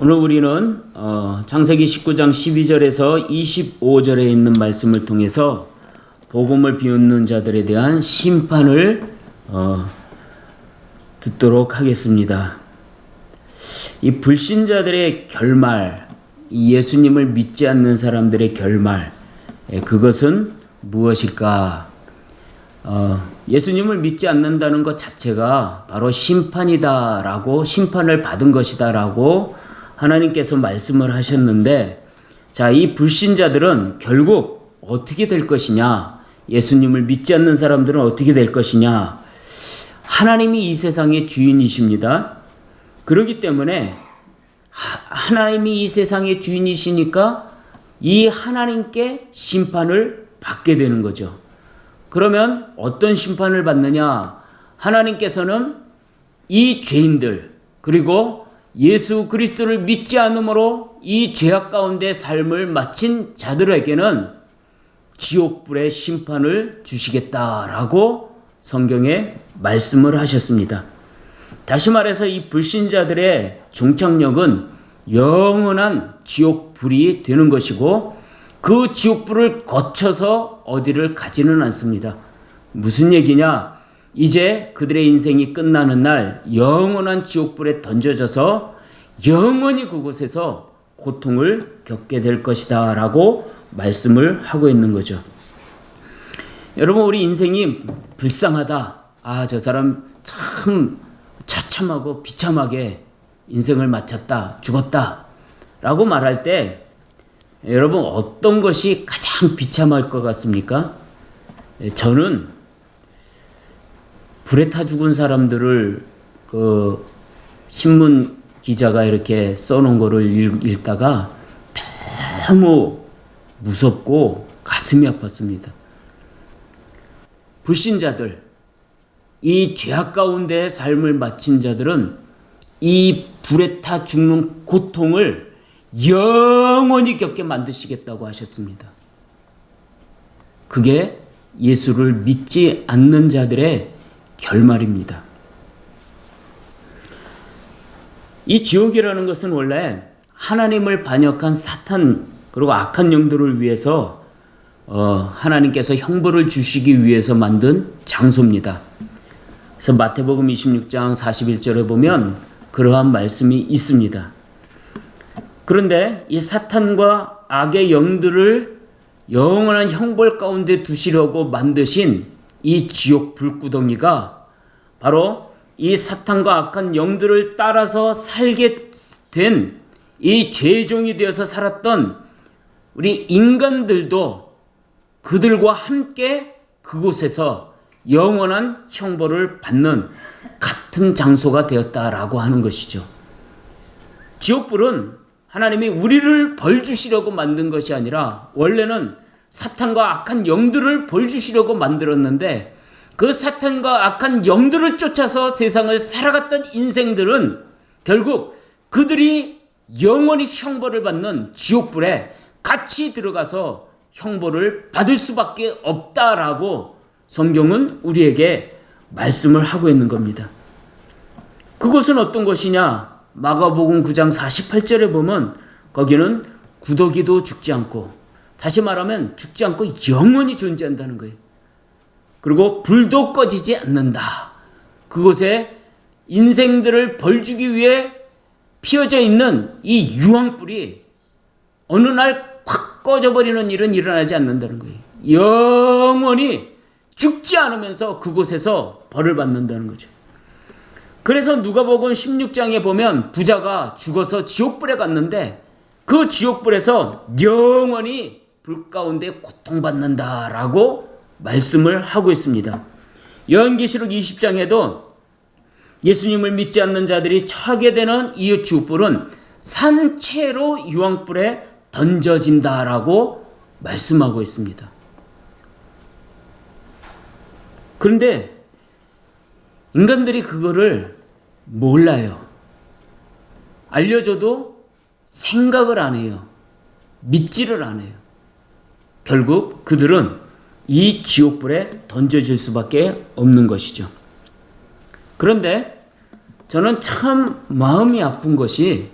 오늘 우리는 창세기 19장 12절에서 25절에 있는 말씀을 통해서 복음을 비웃는 자들에 대한 심판을 듣도록 하겠습니다. 이 불신자들의 결말, 이 예수님을 믿지 않는 사람들의 결말, 그것은 무엇일까? 예수님을 믿지 않는다는 것 자체가 바로 심판이다라고, 심판을 받은 것이다라고 하나님께서 말씀을 하셨는데, 자, 이 불신자들은 결국 어떻게 될 것이냐? 예수님을 믿지 않는 사람들은 어떻게 될 것이냐? 하나님이 이 세상의 주인이십니다. 그렇기 때문에 하나님이 이 세상의 주인이시니까 이 하나님께 심판을 받게 되는 거죠. 그러면 어떤 심판을 받느냐? 하나님께서는 이 죄인들, 그리고 예수 그리스도를 믿지 않으므로 이 죄악 가운데 삶을 마친 자들에게는 지옥불의 심판을 주시겠다라고 성경에 말씀을 하셨습니다. 다시 말해서 이 불신자들의 종착역은 영원한 지옥불이 되는 것이고, 그 지옥불을 거쳐서 어디를 가지는 않습니다. 무슨 얘기냐? 이제 그들의 인생이 끝나는 날 영원한 지옥불에 던져져서 영원히 그곳에서 고통을 겪게 될 것이다 라고 말씀을 하고 있는 거죠. 여러분, 우리 인생이 불쌍하다, 저 사람 참 처참하고 비참하게 인생을 마쳤다, 죽었다 라고 말할 때 여러분, 어떤 것이 가장 비참할 것 같습니까? 저는 불에 타 죽은 사람들을 그 신문 기자가 이렇게 써놓은 거를 읽다가 너무 무섭고 가슴이 아팠습니다. 불신자들, 이 죄악 가운데 삶을 마친 자들은 이 불에 타 죽는 고통을 영원히 겪게 만드시겠다고 하셨습니다. 그게 예수를 믿지 않는 자들의 결말입니다. 이 지옥이라는 것은 원래 하나님을 반역한 사탄, 그리고 악한 영들을 위해서 하나님께서 형벌을 주시기 위해서 만든 장소입니다. 그래서 마태복음 26장 41절에 보면 그러한 말씀이 있습니다. 그런데 이 사탄과 악의 영들을 영원한 형벌 가운데 두시려고 만드신 이 지옥 불구덩이가 바로 이 사탄과 악한 영들을 따라서 살게 된 이 죄종이 되어서 살았던 우리 인간들도 그들과 함께 그곳에서 영원한 형벌을 받는 같은 장소가 되었다라고 하는 것이죠. 지옥불은 하나님이 우리를 벌 주시려고 만든 것이 아니라 원래는 사탄과 악한 영들을 벌 주시려고 만들었는데, 그 사탄과 악한 영들을 쫓아서 세상을 살아갔던 인생들은 결국 그들이 영원히 형벌을 받는 지옥불에 같이 들어가서 형벌을 받을 수밖에 없다라고 성경은 우리에게 말씀을 하고 있는 겁니다. 그것은 어떤 것이냐? 마가복음 9장 48절에 보면 거기는 구더기도 죽지 않고, 다시 말하면 죽지 않고 영원히 존재한다는 거예요. 그리고 불도 꺼지지 않는다. 그곳에 인생들을 벌주기 위해 피어져 있는 이 유황불이 어느 날 확 꺼져버리는 일은 일어나지 않는다는 거예요. 영원히 죽지 않으면서 그곳에서 벌을 받는다는 거죠. 그래서 누가복음 16장에 보면 부자가 죽어서 지옥불에 갔는데 그 지옥불에서 영원히 불 가운데 고통받는다라고 말씀을 하고 있습니다. 요한계시록 20장에도 예수님을 믿지 않는 자들이 처하게 되는 이 지옥불은 산채로 유황불에 던져진다라고 말씀하고 있습니다. 그런데 인간들이 그거를 몰라요. 알려줘도 생각을 안 해요. 믿지를 않아요. 결국 그들은 이 지옥불에 던져질 수밖에 없는 것이죠. 그런데 저는 참 마음이 아픈 것이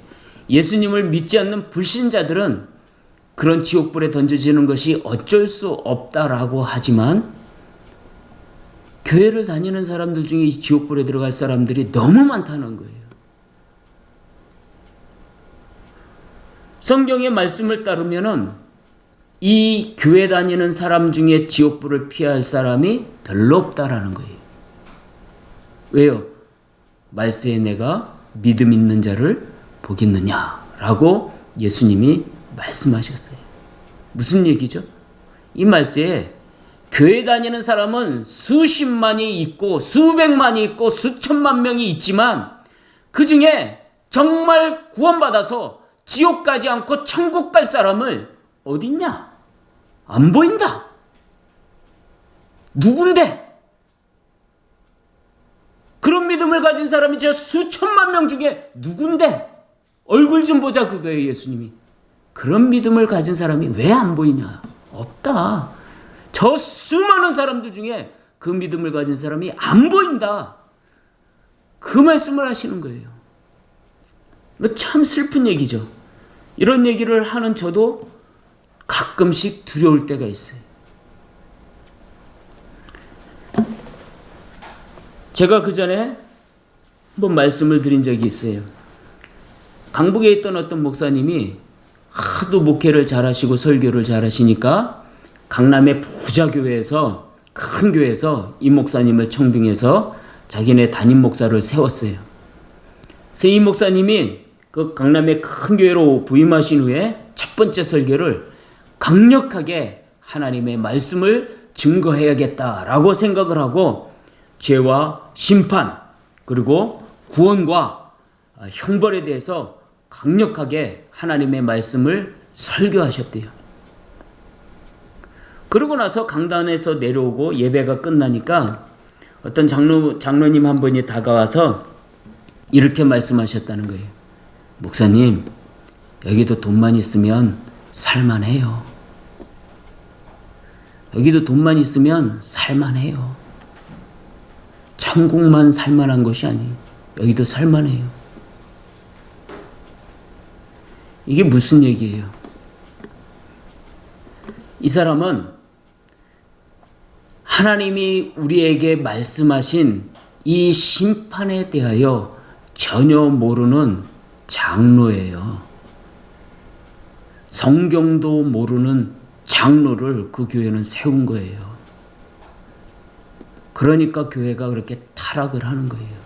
예수님을 믿지 않는 불신자들은 그런 지옥불에 던져지는 것이 어쩔 수 없다라고 하지만 교회를 다니는 사람들 중에 이 지옥불에 들어갈 사람들이 너무 많다는 거예요. 성경의 말씀을 따르면은 이 교회 다니는 사람 중에 지옥불을 피할 사람이 별로 없다라는 거예요. 왜요? 말세에 내가 믿음 있는 자를 보겠느냐라고 예수님이 말씀하셨어요. 무슨 얘기죠? 이 말세에 교회 다니는 사람은 수십만이 있고 수백만이 있고 수천만 명이 있지만 그 중에 정말 구원받아서 지옥 가지 않고 천국 갈 사람을 어딨냐? 안 보인다. 누군데? 그런 믿음을 가진 사람이 저 수천만 명 중에 누군데? 얼굴 좀 보자 그거예요. 예수님이. 그런 믿음을 가진 사람이 왜 안 보이냐? 없다. 저 수많은 사람들 중에 그 믿음을 가진 사람이 안 보인다. 그 말씀을 하시는 거예요. 참 슬픈 얘기죠. 이런 얘기를 하는 저도 가끔씩 두려울 때가 있어요. 제가 그 전에 한번 말씀을 드린 적이 있어요. 강북에 있던 어떤 목사님이 하도 목회를 잘하시고 설교를 잘하시니까 강남의 부자교회에서 큰 교회에서 이 목사님을 청빙해서 자기네 담임 목사를 세웠어요. 그래서 이 목사님이 그 강남의 큰 교회로 부임하신 후에 첫 번째 설교를 강력하게 하나님의 말씀을 증거해야겠다라고 생각을 하고 죄와 심판 그리고 구원과 형벌에 대해서 강력하게 하나님의 말씀을 설교하셨대요. 그러고 나서 강단에서 내려오고 예배가 끝나니까 어떤 장로님 한 분이 다가와서 이렇게 말씀하셨다는 거예요. 목사님, 여기도 돈만 있으면 살만해요. 여기도 돈만 있으면 살만해요. 천국만 살만한 것이 아니에요. 여기도 살만해요. 이게 무슨 얘기예요? 이 사람은 하나님이 우리에게 말씀하신 이 심판에 대하여 전혀 모르는 장로예요. 성경도 모르는 장로를 그 교회는 세운 거예요. 그러니까 교회가 그렇게 타락을 하는 거예요.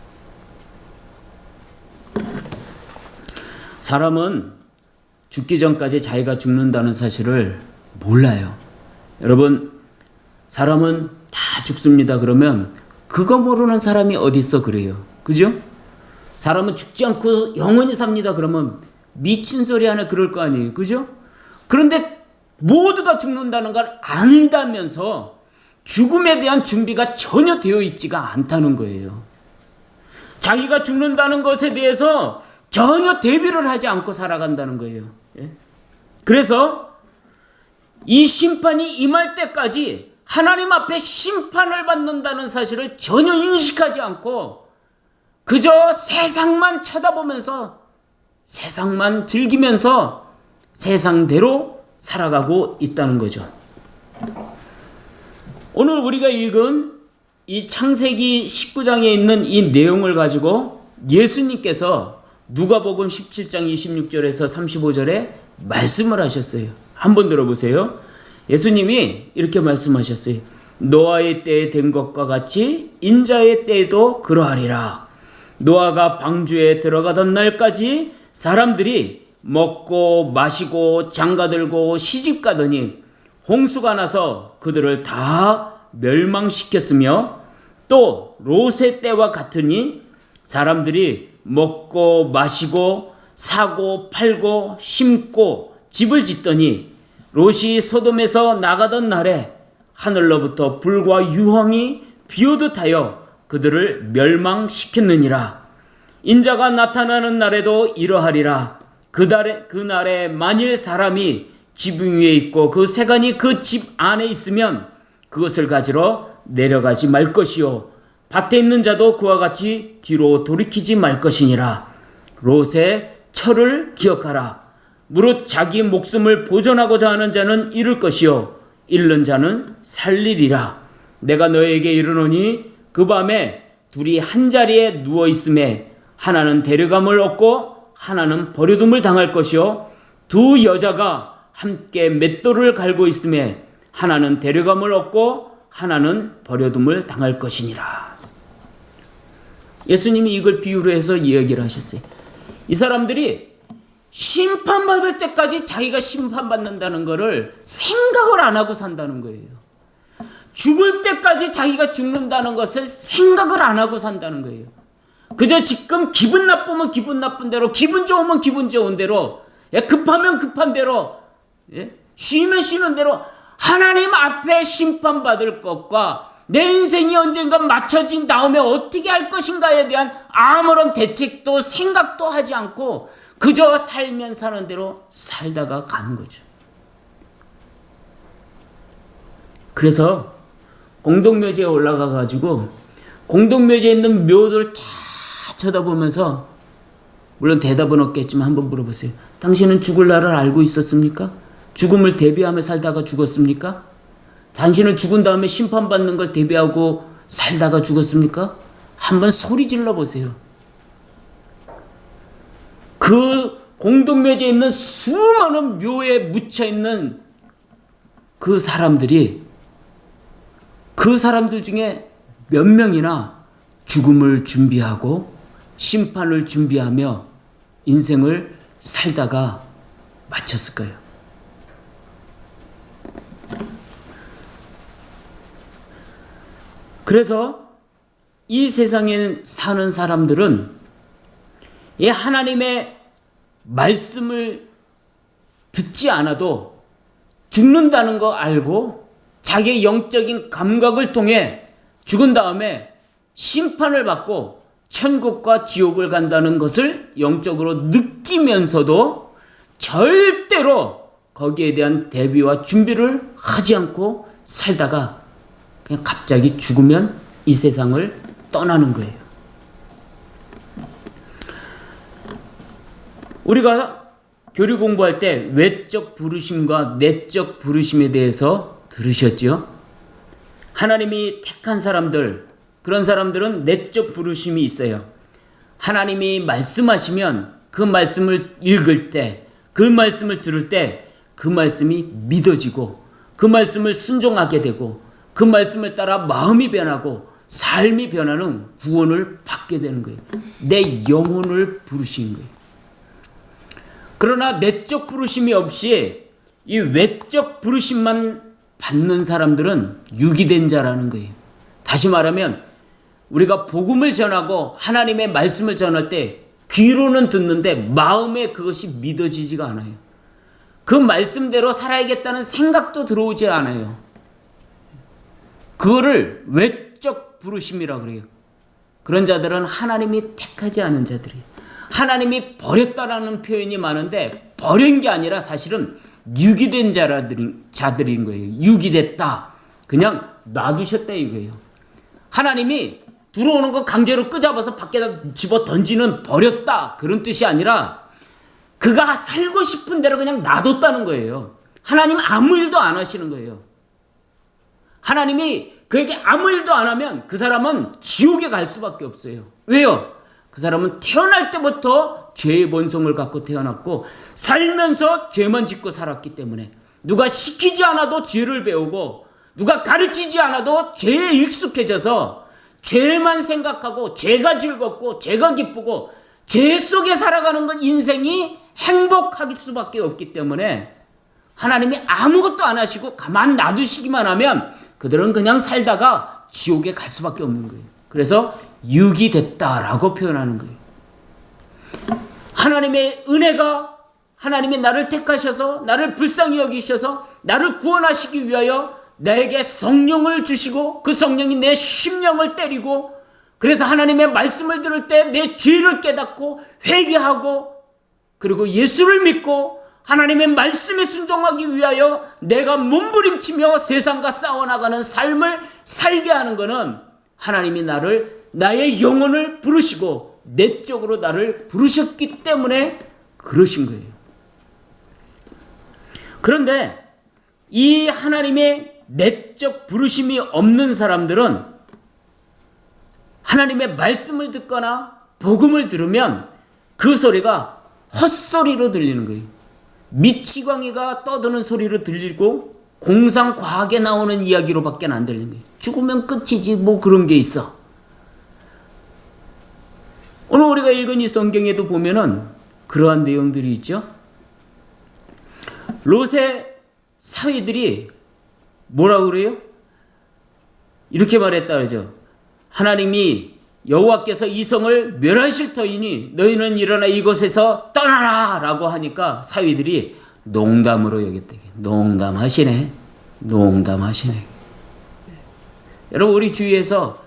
사람은 죽기 전까지 자기가 죽는다는 사실을 몰라요. 여러분, 사람은 다 죽습니다. 그러면 그거 모르는 사람이 어디 있어 그래요. 그죠? 사람은 죽지 않고 영원히 삽니다. 그러면 미친 소리 하나 그럴 거 아니에요. 그죠? 그런데 모두가 죽는다는 걸 안다면서 죽음에 대한 준비가 전혀 되어 있지가 않다는 거예요. 자기가 죽는다는 것에 대해서 전혀 대비를 하지 않고 살아간다는 거예요. 예? 그래서 이 심판이 임할 때까지 하나님 앞에 심판을 받는다는 사실을 전혀 인식하지 않고 그저 세상만 쳐다보면서 세상만 즐기면서 세상대로 살아가고 있다는 거죠. 오늘 우리가 읽은 이 창세기 19장에 있는 이 내용을 가지고 예수님께서 누가복음 17장 26절에서 35절에 말씀을 하셨어요. 한번 들어보세요. 예수님이 이렇게 말씀하셨어요. 노아의 때에 된 것과 같이 인자의 때에도 그러하리라. 노아가 방주에 들어가던 날까지 사람들이 먹고 마시고 장가들고 시집가더니 홍수가 나서 그들을 다 멸망시켰으며 또 롯의 때와 같으니 사람들이 먹고 마시고 사고 팔고 심고 집을 짓더니 롯이 소돔에서 나가던 날에 하늘로부터 불과 유황이 비오듯 하여 그들을 멸망시켰느니라. 인자가 나타나는 날에도 이러하리라. 그날에 만일 사람이 지붕 위에 있고 그 세간이 그 집 안에 있으면 그것을 가지러 내려가지 말 것이요 밭에 있는 자도 그와 같이 뒤로 돌이키지 말 것이니라. 롯의 철을 기억하라. 무릇 자기 목숨을 보존하고자 하는 자는 잃을 것이요 잃는 자는 살리리라. 내가 너에게 이르노니 그 밤에 둘이 한 자리에 누워 있음에 하나는 데려감을 얻고 하나는 버려둠을 당할 것이요 두 여자가 함께 맷돌을 갈고 있음에 하나는 데려감을 얻고 하나는 버려둠을 당할 것이니라. 예수님이 이걸 비유로 해서 이야기를 하셨어요. 이 사람들이 심판받을 때까지 자기가 심판받는다는 것을 생각을 안 하고 산다는 거예요. 죽을 때까지 자기가 죽는다는 것을 생각을 안 하고 산다는 거예요. 그저 지금 기분 나쁘면 기분 나쁜 대로, 기분 좋으면 기분 좋은 대로, 급하면 급한 대로, 쉬면 쉬는 대로 하나님 앞에 심판받을 것과 내 인생이 언젠가 맞춰진 다음에 어떻게 할 것인가에 대한 아무런 대책도 생각도 하지 않고 그저 살면 사는 대로 살다가 가는 거죠. 그래서 공동묘지에 올라가 가지고 공동묘지에 있는 묘들을 다 쳐다보면서, 물론 대답은 없겠지만 한번 물어보세요. 당신은 죽을 날을 알고 있었습니까? 죽음을 대비하며 살다가 죽었습니까? 당신은 죽은 다음에 심판받는 걸 대비하고 살다가 죽었습니까? 한번 소리 질러 보세요. 그 공동묘지에 있는 수많은 묘에 묻혀있는 그 사람들 중에 몇 명이나 죽음을 준비하고 심판을 준비하며 인생을 살다가 마쳤을까요? 그래서 이 세상에 사는 사람들은 이 하나님의 말씀을 듣지 않아도 죽는다는 거 알고 자기의 영적인 감각을 통해 죽은 다음에 심판을 받고 천국과 지옥을 간다는 것을 영적으로 느끼면서도 절대로 거기에 대한 대비와 준비를 하지 않고 살다가 그냥 갑자기 죽으면 이 세상을 떠나는 거예요. 우리가 교리 공부할 때 외적 부르심과 내적 부르심에 대해서 들으셨죠? 하나님이 택한 사람들, 그런 사람들은 내적 부르심이 있어요. 하나님이 말씀하시면 그 말씀을 읽을 때, 그 말씀을 들을 때 그 말씀이 믿어지고 그 말씀을 순종하게 되고 그 말씀을 따라 마음이 변하고 삶이 변하는 구원을 받게 되는 거예요. 내 영혼을 부르신 거예요. 그러나 내적 부르심이 없이 이 외적 부르심만 받는 사람들은 유기된 자라는 거예요. 다시 말하면 우리가 복음을 전하고 하나님의 말씀을 전할 때 귀로는 듣는데 마음에 그것이 믿어지지가 않아요. 그 말씀대로 살아야겠다는 생각도 들어오지 않아요. 그거를 외적 부르심이라고 그래요. 그런 자들은 하나님이 택하지 않은 자들이에요. 하나님이 버렸다라는 표현이 많은데 버린 게 아니라 사실은 유기된 자들인 거예요. 유기됐다. 그냥 놔두셨다 이거예요. 하나님이 들어오는 거 강제로 끄잡아서 밖에다 집어 던지는 버렸다 그런 뜻이 아니라 그가 살고 싶은 대로 그냥 놔뒀다는 거예요. 하나님 아무 일도 안 하시는 거예요. 하나님이 그에게 아무 일도 안 하면 그 사람은 지옥에 갈 수밖에 없어요. 왜요? 그 사람은 태어날 때부터 죄의 본성을 갖고 태어났고 살면서 죄만 짓고 살았기 때문에 누가 시키지 않아도 죄를 배우고 누가 가르치지 않아도 죄에 익숙해져서 죄만 생각하고 죄가 즐겁고 죄가 기쁘고 죄 속에 살아가는 건 인생이 행복할 수밖에 없기 때문에 하나님이 아무것도 안 하시고 가만 놔두시기만 하면 그들은 그냥 살다가 지옥에 갈 수밖에 없는 거예요. 그래서 유기됐다라고 표현하는 거예요. 하나님의 은혜가 하나님이 나를 택하셔서 나를 불쌍히 여기셔서 나를 구원하시기 위하여 나에게 성령을 주시고 그 성령이 내 심령을 때리고 그래서 하나님의 말씀을 들을 때 내 죄를 깨닫고 회개하고 그리고 예수를 믿고 하나님의 말씀에 순종하기 위하여 내가 몸부림치며 세상과 싸워나가는 삶을 살게 하는 것은 하나님이 나의 영혼을 부르시고 내적으로 나를 부르셨기 때문에 그러신 거예요. 그런데 이 하나님의 내적 부르심이 없는 사람들은 하나님의 말씀을 듣거나 복음을 들으면 그 소리가 헛소리로 들리는 거예요. 미치광이가 떠드는 소리로 들리고 공상과학에 나오는 이야기로밖에 안 들리는 거예요. 죽으면 끝이지 뭐 그런 게 있어. 오늘 우리가 읽은 이 성경에도 보면은 그러한 내용들이 있죠. 롯의 사위들이 뭐라고 그래요? 이렇게 말했다 그러죠. 하나님이 여호와께서 이 성을 멸하실 터이니 너희는 일어나 이곳에서 떠나라 라고 하니까 사위들이 농담으로 여겼대. 농담하시네. 여러분, 우리 주위에서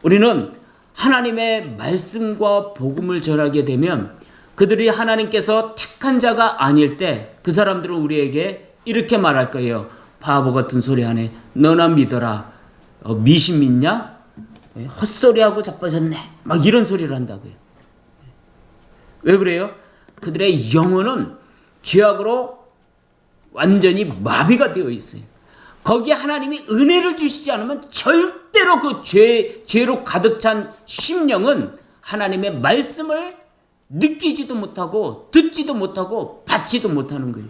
우리는 하나님의 말씀과 복음을 전하게 되면 그들이 하나님께서 택한 자가 아닐 때 그 사람들은 우리에게 이렇게 말할 거예요. 바보 같은 소리 하네. 너나 믿어라. 미신 믿냐? 헛소리하고 자빠졌네. 막 이런 소리를 한다고요. 왜 그래요? 그들의 영혼은 죄악으로 완전히 마비가 되어 있어요. 거기에 하나님이 은혜를 주시지 않으면 절대로 그 죄로 가득 찬 심령은 하나님의 말씀을 느끼지도 못하고 듣지도 못하고 받지도 못하는 거예요.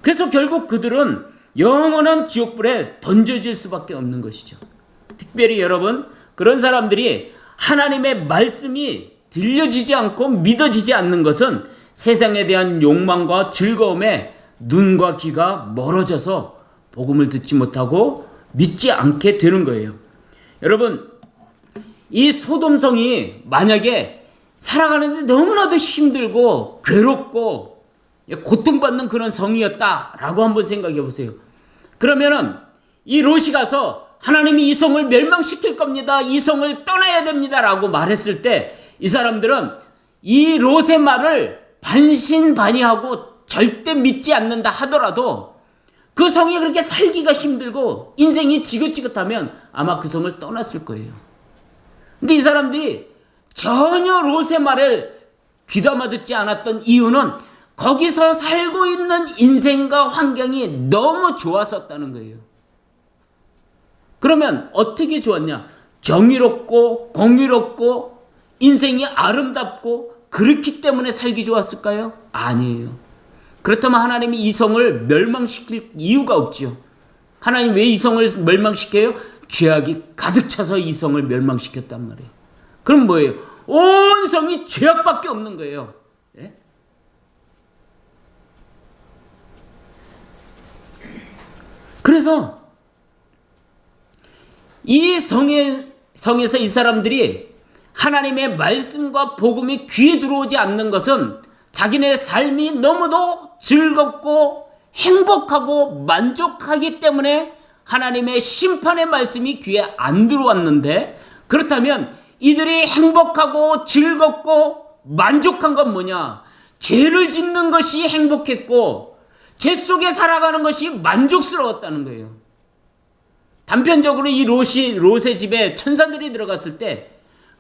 그래서 결국 그들은 영원한 지옥불에 던져질 수밖에 없는 것이죠. 특별히 여러분, 그런 사람들이 하나님의 말씀이 들려지지 않고 믿어지지 않는 것은 세상에 대한 욕망과 즐거움에 눈과 귀가 멀어져서 복음을 듣지 못하고 믿지 않게 되는 거예요. 여러분, 이 소돔성이 만약에 살아가는데 너무나도 힘들고 괴롭고 고통받는 그런 성이었다라고 한번 생각해 보세요. 그러면은 이 롯이 가서 하나님이 이 성을 멸망시킬 겁니다. 이 성을 떠나야 됩니다. 라고 말했을 때 이 사람들은 이 롯의 말을 반신반의하고 절대 믿지 않는다 하더라도 그 성이 그렇게 살기가 힘들고 인생이 지긋지긋하면 아마 그 성을 떠났을 거예요. 근데 이 사람들이 전혀 롯의 말을 귀담아 듣지 않았던 이유는 거기서 살고 있는 인생과 환경이 너무 좋았었다는 거예요. 그러면 어떻게 좋았냐? 정의롭고 공의롭고 인생이 아름답고 그렇기 때문에 살기 좋았을까요? 아니에요. 그렇다면 하나님이 이 성을 멸망시킬 이유가 없죠. 하나님 왜 이 성을 멸망시켜요? 죄악이 가득 차서 이 성을 멸망시켰단 말이에요. 그럼 뭐예요? 온 성이 죄악밖에 없는 거예요. 예? 그래서 이 성에서 이 사람들이 하나님의 말씀과 복음이 귀에 들어오지 않는 것은 자기네 삶이 너무도 즐겁고 행복하고 만족하기 때문에 하나님의 심판의 말씀이 귀에 안 들어왔는데, 그렇다면 이들이 행복하고 즐겁고 만족한 건 뭐냐? 죄를 짓는 것이 행복했고 죄 속에 살아가는 것이 만족스러웠다는 거예요. 단편적으로 이 롯의 집에 천사들이 들어갔을 때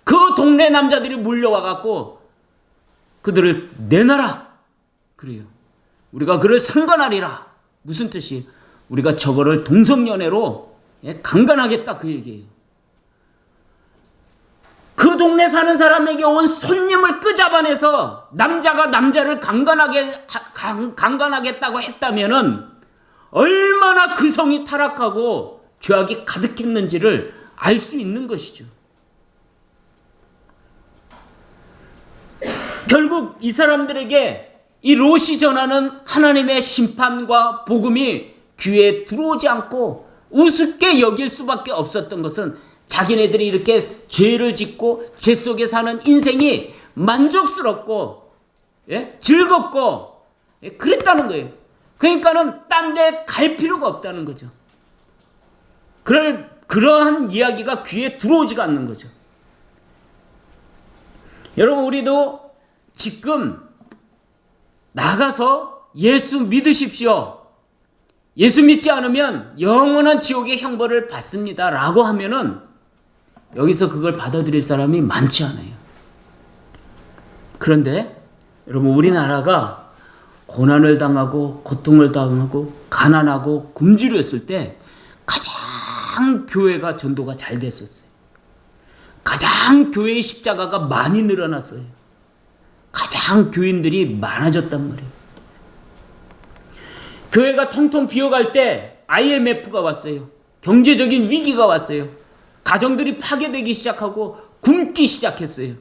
그 동네 남자들이 몰려와 갖고 그들을 내놔라 그래요. 우리가 그를 상관하리라. 무슨 뜻이? 우리가 저거를 동성연애로 강간하겠다 그 얘기예요. 그 동네 사는 사람에게 온 손님을 끄잡아내서 남자가 남자를 강간하겠다고 했다면은 얼마나 그 성이 타락하고 죄악이 가득했는지를 알 수 있는 것이죠. 결국 이 사람들에게 이 롯이 전하는 하나님의 심판과 복음이 귀에 들어오지 않고 우습게 여길 수밖에 없었던 것은 자기네들이 이렇게 죄를 짓고 죄 속에 사는 인생이 만족스럽고 즐겁고 그랬다는 거예요. 그러니까는 딴 데 갈 필요가 없다는 거죠. 그러한 이야기가 귀에 들어오지가 않는 거죠. 여러분, 우리도 지금 나가서 예수 믿으십시오. 예수 믿지 않으면 영원한 지옥의 형벌을 받습니다. 라고 하면은 여기서 그걸 받아들일 사람이 많지 않아요. 그런데 여러분, 우리나라가 고난을 당하고 고통을 당하고 가난하고 굶주렸을 때 가장 교회가 전도가 잘 됐었어요. 가장 교회의 십자가가 많이 늘어났어요. 가장 교인들이 많아졌단 말이에요. 교회가 텅텅 비어갈 때 IMF가 왔어요. 경제적인 위기가 왔어요. 가정들이 파괴되기 시작하고 굶기 시작했어요.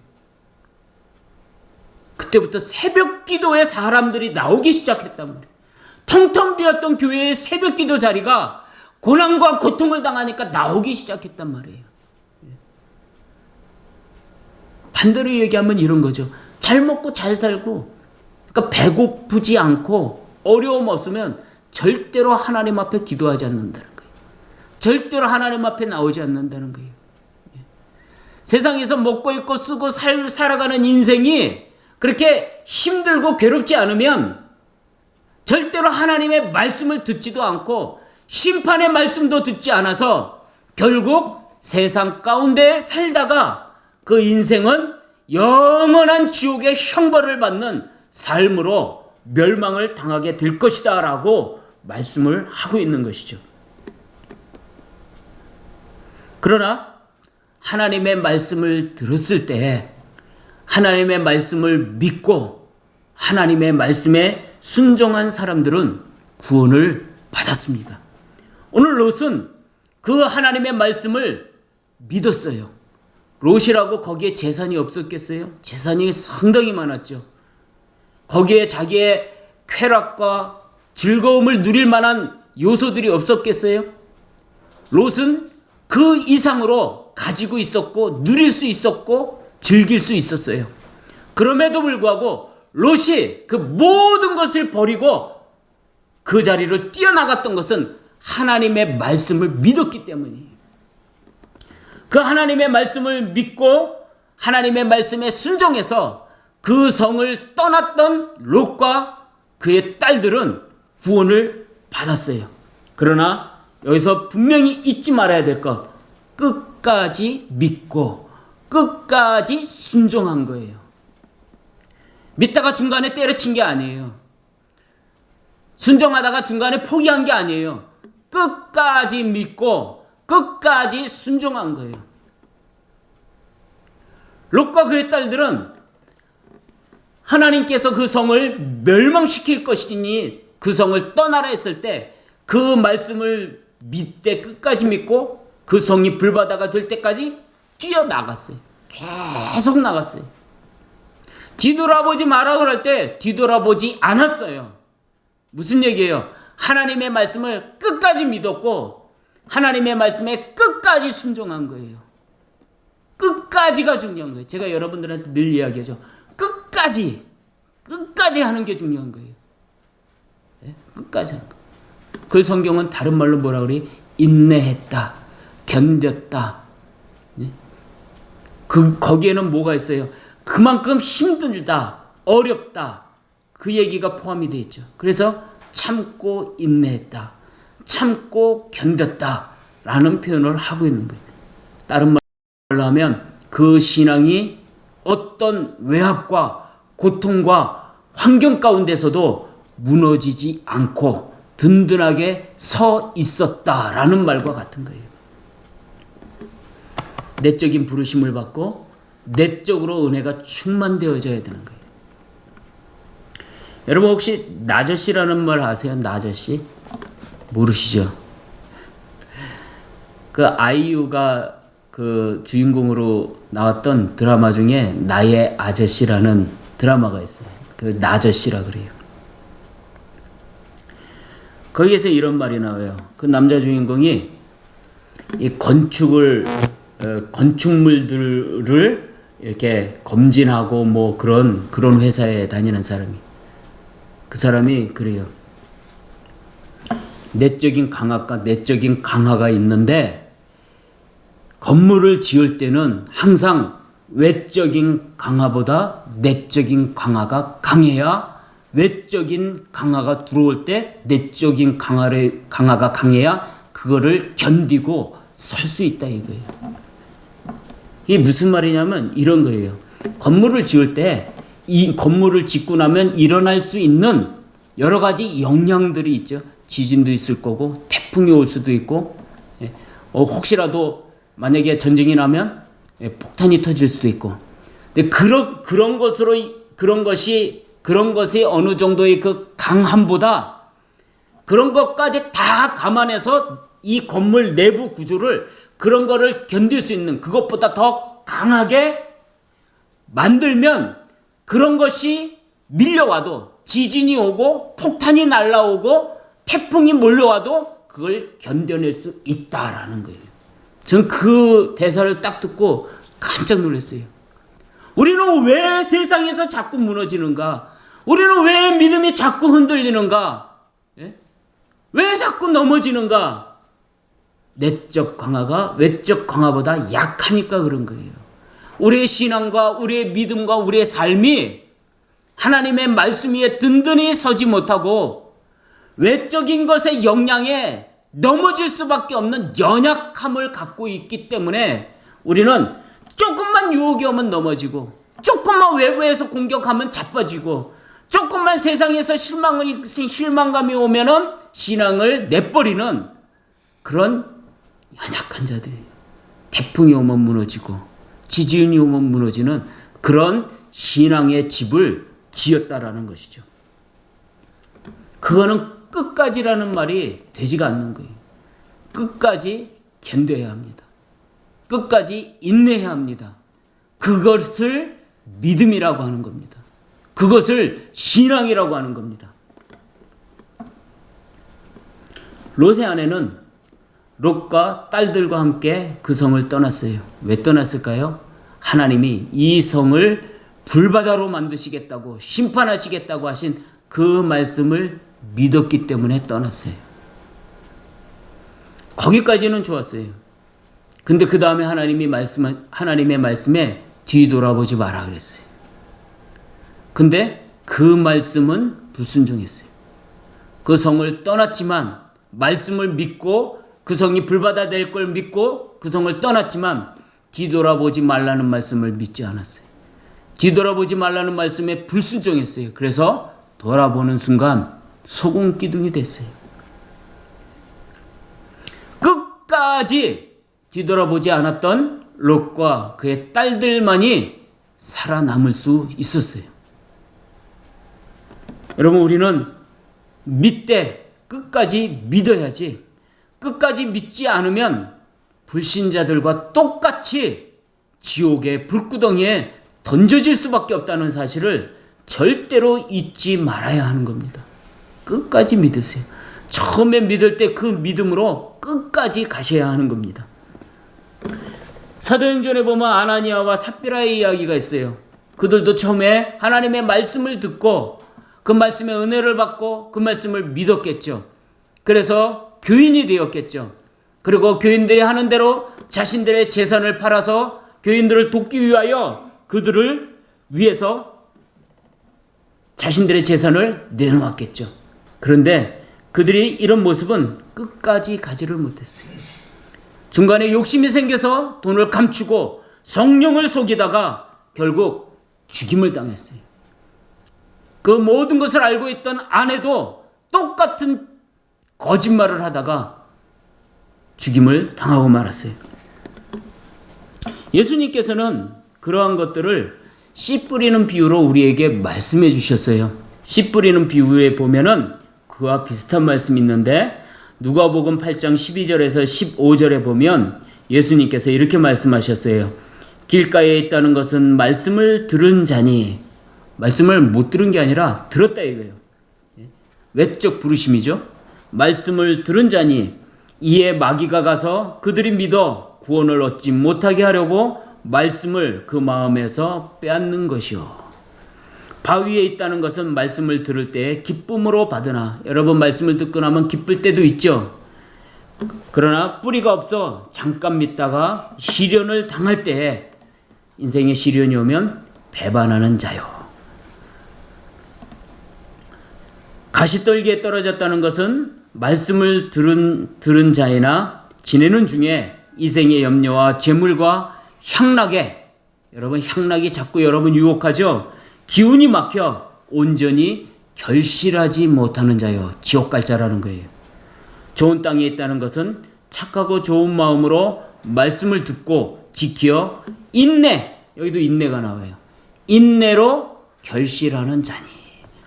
그때부터 새벽 기도에 사람들이 나오기 시작했단 말이에요. 텅텅 비었던 교회의 새벽 기도 자리가 고난과 고통을 당하니까 나오기 시작했단 말이에요. 반대로 얘기하면 이런 거죠. 잘 먹고 잘 살고, 그러니까 배고프지 않고 어려움 없으면 절대로 하나님 앞에 기도하지 않는다는 거예요. 절대로 하나님 앞에 나오지 않는다는 거예요. 세상에서 먹고 입고 쓰고 살아가는 인생이 그렇게 힘들고 괴롭지 않으면 절대로 하나님의 말씀을 듣지도 않고 심판의 말씀도 듣지 않아서 결국 세상 가운데 살다가 그 인생은 영원한 지옥의 형벌을 받는 삶으로 멸망을 당하게 될 것이다 라고 말씀을 하고 있는 것이죠. 그러나 하나님의 말씀을 들었을 때 하나님의 말씀을 믿고 하나님의 말씀에 순종한 사람들은 구원을 받았습니다. 오늘 롯은 그 하나님의 말씀을 믿었어요. 롯이라고 거기에 재산이 없었겠어요? 재산이 상당히 많았죠. 거기에 자기의 쾌락과 즐거움을 누릴 만한 요소들이 없었겠어요? 롯은 그 이상으로 가지고 있었고 누릴 수 있었고 즐길 수 있었어요. 그럼에도 불구하고 롯이 그 모든 것을 버리고 그 자리를 뛰어나갔던 것은 하나님의 말씀을 믿었기 때문이에요. 그 하나님의 말씀을 믿고 하나님의 말씀에 순종해서 그 성을 떠났던 롯과 그의 딸들은 구원을 받았어요. 그러나 여기서 분명히 잊지 말아야 될 것, 끝까지 믿고 끝까지 순종한 거예요. 믿다가 중간에 때려친 게 아니에요. 순종하다가 중간에 포기한 게 아니에요. 끝까지 믿고 끝까지 순종한 거예요. 롯과 그의 딸들은 하나님께서 그 성을 멸망시킬 것이니 그 성을 떠나라 했을 때 그 말씀을 믿되 끝까지 믿고 그 성이 불바다가 될 때까지 뛰어나갔어요. 계속 나갔어요. 뒤돌아보지 마라 그럴 때 뒤돌아보지 않았어요. 무슨 얘기예요? 하나님의 말씀을 끝까지 믿었고 하나님의 말씀에 끝까지 순종한 거예요. 끝까지가 중요한 거예요. 제가 여러분들한테 늘 이야기하죠. 끝까지 하는 게 중요한 거예요. 네? 끝까지 하는 거. 그 성경은 다른 말로 뭐라 그래요? 인내했다, 견뎠다. 네? 거기에는 뭐가 있어요? 그만큼 힘들다, 어렵다. 그 얘기가 포함이 되어 있죠. 그래서 참고 인내했다, 참고 견뎠다 라는 표현을 하고 있는 거예요. 다른 말로 하면 그 신앙이 어떤 외압과 고통과 환경 가운데서도 무너지지 않고 든든하게 서 있었다라는 말과 같은 거예요. 내적인 부르심을 받고 내적으로 은혜가 충만되어져야 되는 거예요. 여러분 혹시 나저씨라는 말 아세요? 나저씨? 모르시죠? 그 아이유가 그 주인공으로 나왔던 드라마 중에 나의 아저씨라는 드라마가 있어요. 그 나저씨라 그래요. 거기에서 이런 말이 나와요. 그 남자 주인공이 이 건축물들을 이렇게 검진하고 뭐 그런 회사에 다니는 사람이, 그 사람이 그래요. 내적인 강압과 내적인 강화가 있는데 건물을 지을 때는 항상 외적인 강화보다 내적인 강화가 강해야, 외적인 강화가 들어올 때 내적인 강화가 강해야 그거를 견디고 설 수 있다 이거예요. 이게 무슨 말이냐면 이런 거예요. 건물을 지을 때 이 건물을 짓고 나면 일어날 수 있는 여러 가지 영향들이 있죠. 지진도 있을 거고 태풍이 올 수도 있고 혹시라도 만약에 전쟁이 나면 폭탄이 터질 수도 있고. 근데 그런 것이 어느 정도의 그 강함보다 그런 것까지 다 감안해서 이 건물 내부 구조를 그런 거를 견딜 수 있는 그것보다 더 강하게 만들면 그런 것이 밀려와도 지진이 오고 폭탄이 날라오고 태풍이 몰려와도 그걸 견뎌낼 수 있다라는 거예요. 전 그 대사를 딱 듣고 깜짝 놀랐어요. 우리는 왜 세상에서 자꾸 무너지는가? 우리는 왜 믿음이 자꾸 흔들리는가? 왜 자꾸 넘어지는가? 내적 강화가 외적 강화보다 약하니까 그런 거예요. 우리의 신앙과 우리의 믿음과 우리의 삶이 하나님의 말씀 위에 든든히 서지 못하고 외적인 것의 영향에 넘어질 수밖에 없는 연약함을 갖고 있기 때문에 우리는 조금만 유혹이 오면 넘어지고 조금만 외부에서 공격하면 자빠지고 조금만 세상에서 실망감이 오면은 신앙을 내버리는 그런 연약한 자들이 태풍이 오면 무너지고 지진이 오면 무너지는 그런 신앙의 집을 지었다라는 것이죠. 그거는 끝까지라는 말이 되지가 않는 거예요. 끝까지 견뎌야 합니다. 끝까지 인내해야 합니다. 그것을 믿음이라고 하는 겁니다. 그것을 신앙이라고 하는 겁니다. 롯의 아내는 롯과 딸들과 함께 그 성을 떠났어요. 왜 떠났을까요? 하나님이 이 성을 불바다로 만드시겠다고 심판하시겠다고 하신 그 말씀을 믿었기 때문에 떠났어요. 거기까지는 좋았어요. 근데 그 다음에 하나님의 말씀에 뒤돌아보지 마라 그랬어요. 근데 그 말씀은 불순종했어요. 그 성을 떠났지만 말씀을 믿고 그 성이 불바다 될 걸 믿고 그 성을 떠났지만 뒤돌아보지 말라는 말씀을 믿지 않았어요. 뒤돌아보지 말라는 말씀에 불순종했어요. 그래서 돌아보는 순간 소금 기둥이 됐어요. 끝까지 뒤돌아보지 않았던 롯과 그의 딸들만이 살아남을 수 있었어요. 여러분, 우리는 믿되 끝까지 믿어야지. 끝까지 믿지 않으면 불신자들과 똑같이 지옥의 불구덩이에 던져질 수밖에 없다는 사실을 절대로 잊지 말아야 하는 겁니다. 끝까지 믿으세요. 처음에 믿을 때 그 믿음으로 끝까지 가셔야 하는 겁니다. 사도행전에 보면 아나니아와 삽비라의 이야기가 있어요. 그들도 처음에 하나님의 말씀을 듣고 그 말씀의 은혜를 받고 그 말씀을 믿었겠죠. 그래서 교인이 되었겠죠. 그리고 교인들이 하는 대로 자신들의 재산을 팔아서 교인들을 돕기 위하여 그들을 위해서 자신들의 재산을 내놓았겠죠. 그런데 그들이 이런 모습은 끝까지 가지를 못했어요. 중간에 욕심이 생겨서 돈을 감추고 성령을 속이다가 결국 죽임을 당했어요. 그 모든 것을 알고 있던 아내도 똑같은 거짓말을 하다가 죽임을 당하고 말았어요. 예수님께서는 그러한 것들을 씨 뿌리는 비유로 우리에게 말씀해 주셨어요. 씨 뿌리는 비유에 보면은 그와 비슷한 말씀이 있는데 누가복음 8장 12절에서 15절에 보면 예수님께서 이렇게 말씀하셨어요. 길가에 있다는 것은 말씀을 들은 자니, 말씀을 못 들은 게 아니라 들었다 이거예요. 외적 부르심이죠. 말씀을 들은 자니 이에 마귀가 가서 그들이 믿어 구원을 얻지 못하게 하려고 말씀을 그 마음에서 빼앗는 것이요. 바위에 있다는 것은 말씀을 들을 때 기쁨으로 받으나, 여러분 말씀을 듣고 나면 기쁠 때도 있죠. 그러나 뿌리가 없어 잠깐 믿다가 시련을 당할 때에, 인생에 시련이 오면 배반하는 자요. 가시떨기에 떨어졌다는 것은 말씀을 들은 자이나 지내는 중에 이생의 염려와 재물과 향락에, 여러분 향락이 자꾸 여러분 유혹하죠. 기운이 막혀 온전히 결실하지 못하는 자여 지옥 갈 자라는 거예요. 좋은 땅에 있다는 것은 착하고 좋은 마음으로 말씀을 듣고 지켜 인내, 여기도 인내가 나와요. 인내로 결실하는 자니.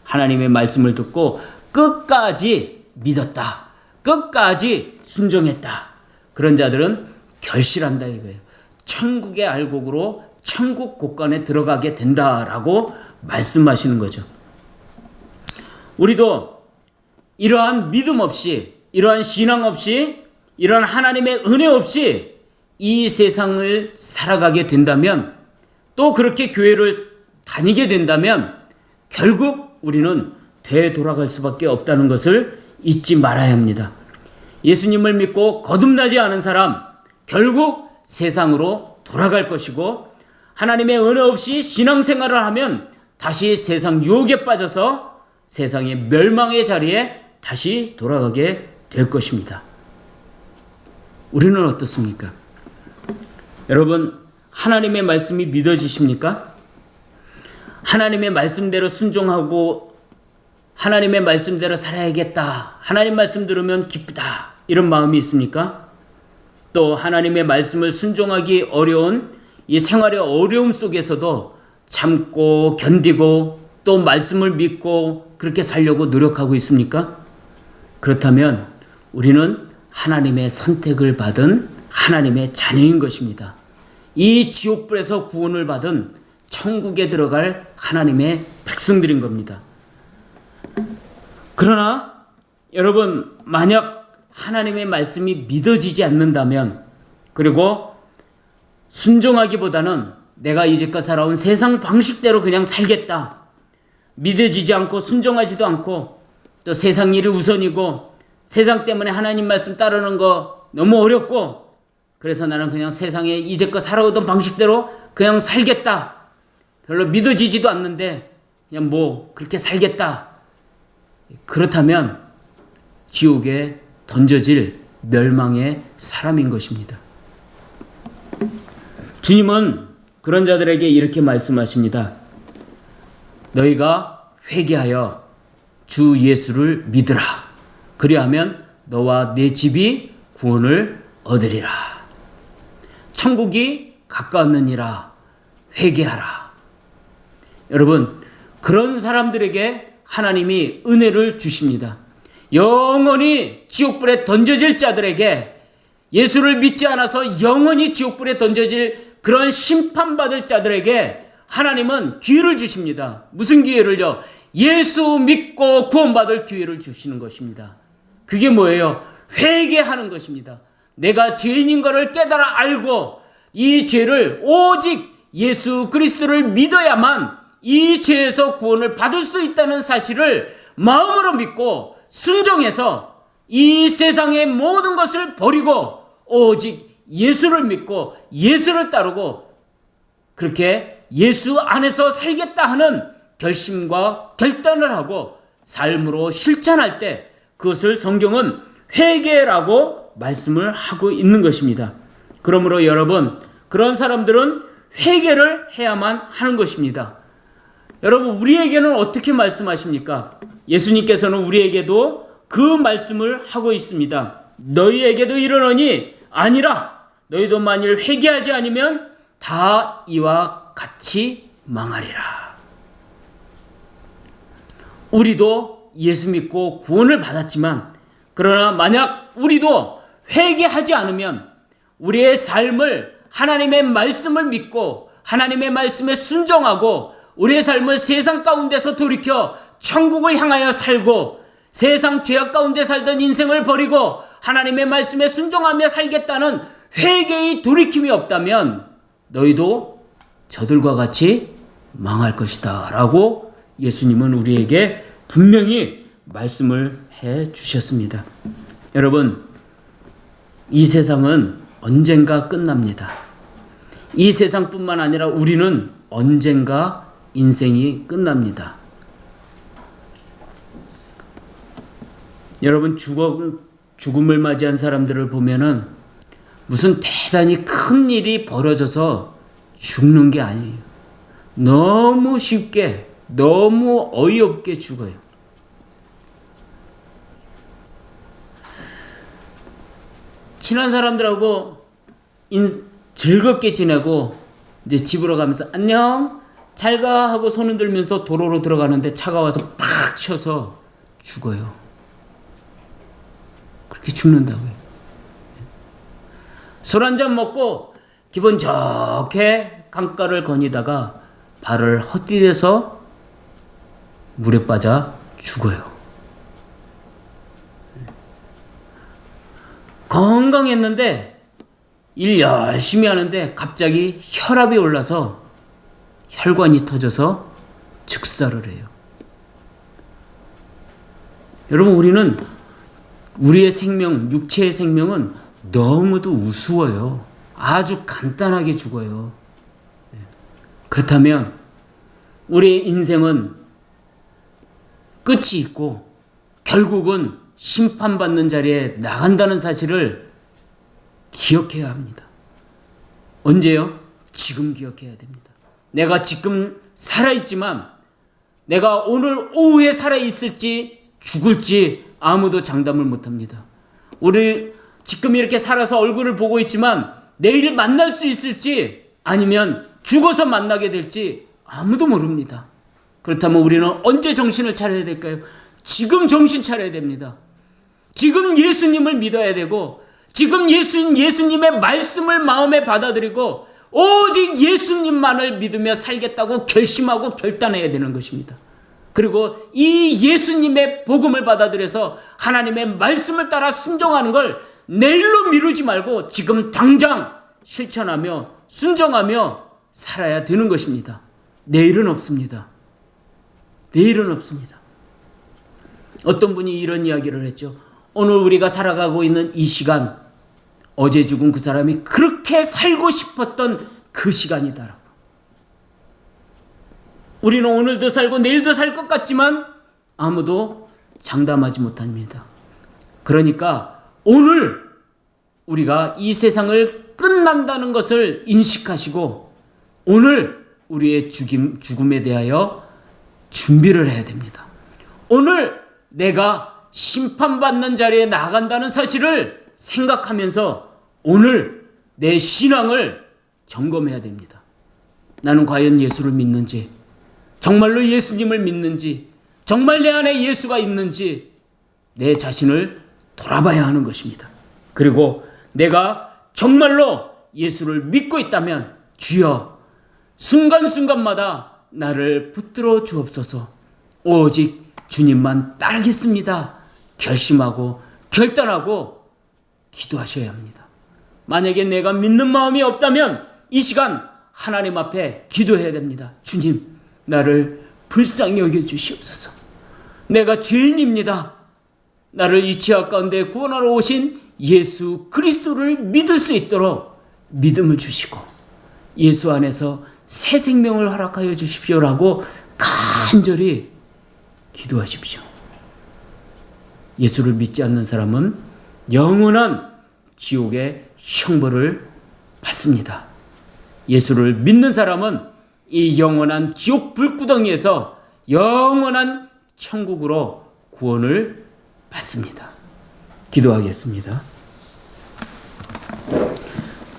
하나님의 말씀을 듣고 끝까지 믿었다. 끝까지 순종했다. 그런 자들은 결실한다 이거예요. 천국의 알곡으로 천국 곳간에 들어가게 된다라고 말씀하시는 거죠. 우리도 이러한 믿음 없이, 이러한 신앙 없이, 이러한 하나님의 은혜 없이 이 세상을 살아가게 된다면, 또 그렇게 교회를 다니게 된다면 결국 우리는 되돌아갈 수밖에 없다는 것을 잊지 말아야 합니다. 예수님을 믿고 거듭나지 않은 사람 결국 세상으로 돌아갈 것이고, 하나님의 은혜 없이 신앙생활을 하면 다시 세상 유혹에 빠져서 세상의 멸망의 자리에 다시 돌아가게 될 것입니다. 우리는 어떻습니까? 여러분, 하나님의 말씀이 믿어지십니까? 하나님의 말씀대로 순종하고 하나님의 말씀대로 살아야겠다, 하나님 말씀 들으면 기쁘다, 이런 마음이 있습니까? 또 하나님의 말씀을 순종하기 어려운 이 생활의 어려움 속에서도 참고 견디고 또 말씀을 믿고 그렇게 살려고 노력하고 있습니까? 그렇다면 우리는 하나님의 선택을 받은 하나님의 자녀인 것입니다. 이 지옥불에서 구원을 받은 천국에 들어갈 하나님의 백성들인 겁니다. 그러나 여러분, 만약 하나님의 말씀이 믿어지지 않는다면, 그리고 순종하기보다는 내가 이제껏 살아온 세상 방식대로 그냥 살겠다, 믿어지지 않고 순종하지도 않고 또 세상 일이 우선이고 세상 때문에 하나님 말씀 따르는 거 너무 어렵고 그래서 나는 그냥 세상에 이제껏 살아오던 방식대로 그냥 살겠다, 별로 믿어지지도 않는데 그냥 뭐 그렇게 살겠다, 그렇다면 지옥에 던져질 멸망의 사람인 것입니다. 주님은 그런 자들에게 이렇게 말씀하십니다. 너희가 회개하여 주 예수를 믿으라. 그리하면 너와 내 집이 구원을 얻으리라. 천국이 가까웠느니라. 회개하라. 여러분, 그런 사람들에게 하나님이 은혜를 주십니다. 영원히 지옥불에 던져질 자들에게, 예수를 믿지 않아서 영원히 지옥불에 던져질 그런 심판받을 자들에게 하나님은 기회를 주십니다. 무슨 기회를요? 예수 믿고 구원받을 기회를 주시는 것입니다. 그게 뭐예요? 회개하는 것입니다. 내가 죄인인 것을 깨달아 알고 이 죄를 오직 예수 그리스도를 믿어야만 이 죄에서 구원을 받을 수 있다는 사실을 마음으로 믿고 순종해서 이 세상의 모든 것을 버리고 오직 예수를 믿고 예수를 따르고 그렇게 예수 안에서 살겠다 하는 결심과 결단을 하고 삶으로 실천할 때 그것을 성경은 회개라고 말씀을 하고 있는 것입니다. 그러므로 여러분, 그런 사람들은 회개를 해야만 하는 것입니다. 여러분, 우리에게는 어떻게 말씀하십니까? 예수님께서는 우리에게도 그 말씀을 하고 있습니다. 너희에게도 이르노니 아니라 너희도 만일 회개하지 않으면 다 이와 같이 망하리라. 우리도 예수 믿고 구원을 받았지만, 그러나 만약 우리도 회개하지 않으면 우리의 삶을 하나님의 말씀을 믿고 하나님의 말씀에 순종하고 우리의 삶을 세상 가운데서 돌이켜 천국을 향하여 살고 세상 죄악 가운데 살던 인생을 버리고 하나님의 말씀에 순종하며 살겠다는 회개의 돌이킴이 없다면 너희도 저들과 같이 망할 것이다 라고 예수님은 우리에게 분명히 말씀을 해 주셨습니다. 여러분, 이 세상은 언젠가 끝납니다. 이 세상뿐만 아니라 우리는 언젠가 인생이 끝납니다. 여러분, 죽음을 맞이한 사람들을 보면은 무슨 대단히 큰 일이 벌어져서 죽는 게 아니에요. 너무 쉽게 너무 어이없게 죽어요. 친한 사람들하고 즐겁게 지내고 이제 집으로 가면서 안녕 잘 가 하고 손 흔들면서 도로로 들어가는데 차가 와서 팍 쳐서 죽어요. 그렇게 죽는다고요. 술 한잔 먹고 기분 좋게 강가를 거니다가 발을 헛디뎌서 물에 빠져 죽어요. 건강했는데 일 열심히 하는데 갑자기 혈압이 올라서 혈관이 터져서 즉사를 해요. 여러분, 우리의 생명, 육체의 생명은 너무도 우스워요. 아주 간단하게 죽어요. 그렇다면 우리의 인생은 끝이 있고 결국은 심판받는 자리에 나간다는 사실을 기억해야 합니다. 언제요? 지금 기억해야 됩니다. 내가 지금 살아있지만 내가 오늘 오후에 살아있을지 죽을지 아무도 장담을 못합니다. 우리 지금 이렇게 살아서 얼굴을 보고 있지만 내일 만날 수 있을지 아니면 죽어서 만나게 될지 아무도 모릅니다. 그렇다면 우리는 언제 정신을 차려야 될까요? 지금 정신 차려야 됩니다. 지금 예수님을 믿어야 되고 지금 예수님의 말씀을 마음에 받아들이고 오직 예수님만을 믿으며 살겠다고 결심하고 결단해야 되는 것입니다. 그리고 이 예수님의 복음을 받아들여서 하나님의 말씀을 따라 순종하는 걸 내일로 미루지 말고 지금 당장 실천하며 순종하며 살아야 되는 것입니다. 내일은 없습니다. 내일은 없습니다. 어떤 분이 이런 이야기를 했죠. 오늘 우리가 살아가고 있는 이 시간, 어제 죽은 그 사람이 그렇게 살고 싶었던 그 시간이다라고. 우리는 오늘도 살고 내일도 살 것 같지만 아무도 장담하지 못합니다. 그러니까 오늘 우리가 이 세상을 끝난다는 것을 인식하시고 오늘 우리의 죽음에 대하여 준비를 해야 됩니다. 오늘 내가 심판받는 자리에 나간다는 사실을 생각하면서 오늘 내 신앙을 점검해야 됩니다. 나는 과연 예수를 믿는지, 정말로 예수님을 믿는지, 정말 내 안에 예수가 있는지 내 자신을 돌아봐야 하는 것입니다. 그리고 내가 정말로 예수를 믿고 있다면 주여 순간순간마다 나를 붙들어 주옵소서. 오직 주님만 따르겠습니다. 결심하고 결단하고 기도하셔야 합니다. 만약에 내가 믿는 마음이 없다면 이 시간 하나님 앞에 기도해야 됩니다. 주님, 나를 불쌍히 여겨 주시옵소서. 내가 죄인입니다. 나를 이 죄악 가운데 구원하러 오신 예수 그리스도를 믿을 수 있도록 믿음을 주시고 예수 안에서 새 생명을 허락하여 주십시오라고 간절히 기도하십시오. 예수를 믿지 않는 사람은 영원한 지옥의 형벌을 받습니다. 예수를 믿는 사람은 이 영원한 지옥 불구덩이에서 영원한 천국으로 구원을 받습니다. 기도하겠습니다.